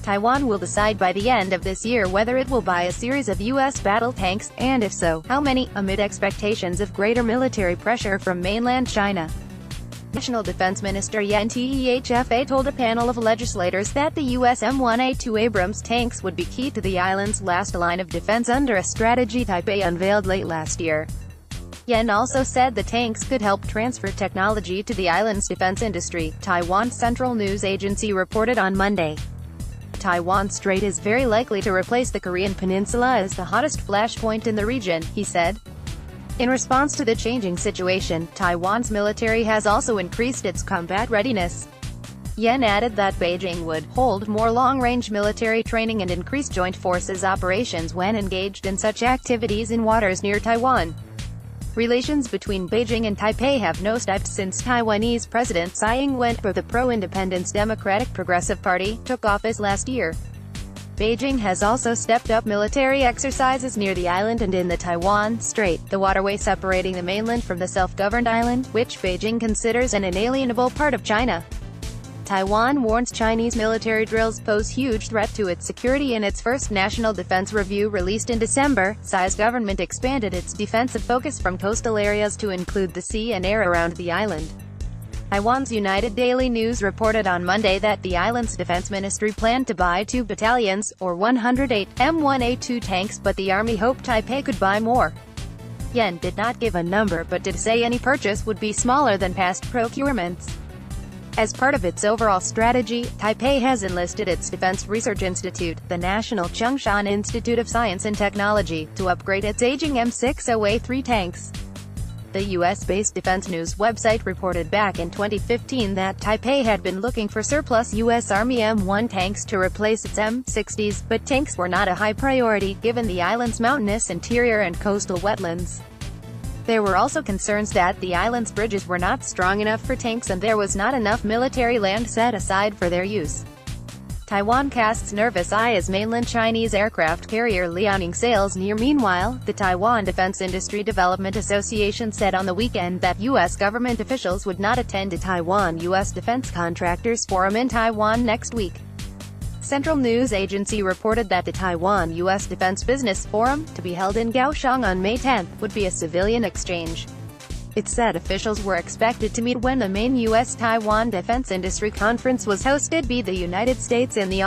Taiwan will decide by the end of this year whether it will buy a series of U.S. battle tanks, and if so, how many, amid expectations of greater military pressure from mainland China. National Defence Minister Yen Teh-fa told a panel of legislators that the US M1A2 Abrams tanks would be key to the island's last line of defense under a strategy Taipei unveiled late last year. Yen also said the tanks could help transfer technology to the island's defense industry, Taiwan's central news agency reported on Monday. Taiwan Strait is very likely to replace the Korean Peninsula as the hottest flashpoint in the region, he said. In response to the changing situation, Taiwan's military has also increased its combat readiness. Yen added that Beijing would hold more long-range military training and increase joint forces operations when engaged in such activities in waters near Taiwan. Relations between Beijing and Taipei have nosedived since Taiwanese President Tsai Ing-wen of the pro-independence Democratic Progressive Party took office last year. Beijing has also stepped up military exercises near the island and in the Taiwan Strait, the waterway separating the mainland from the self-governed island, which Beijing considers an inalienable part of China. Taiwan warns Chinese military drills pose huge threat to its security. In its first National Defense Review released in December, Tsai's government expanded its defensive focus from coastal areas to include the sea and air around the island. Taiwan's United Daily News reported on Monday that the island's defense ministry planned to buy 2 battalions, or 108, M1A2 tanks, but the army hoped Taipei could buy more. Yen did not give a number but did say any purchase would be smaller than past procurements. As part of its overall strategy, Taipei has enlisted its Defense Research Institute, the National Chung-shan Institute of Science and Technology, to upgrade its aging M60A3 tanks. The US-based Defense News website reported back in 2015 that Taipei had been looking for surplus US Army M1 tanks to replace its M60s, but tanks were not a high priority, given the island's mountainous interior and coastal wetlands. There were also concerns that the island's bridges were not strong enough for tanks and there was not enough military land set aside for their use. Taiwan casts nervous eye as mainland Chinese aircraft carrier Liaoning sails near. Meanwhile, the Taiwan Defense Industry Development Association said on the weekend that U.S. government officials would not attend a Taiwan-U.S. defense contractors forum in Taiwan next week. Central News Agency reported that the Taiwan-U.S. Defense Business Forum, to be held in Kaohsiung on May 10, would be a civilian exchange. It said officials were expected to meet when the main U.S.-Taiwan defense industry conference was hosted by the United States and the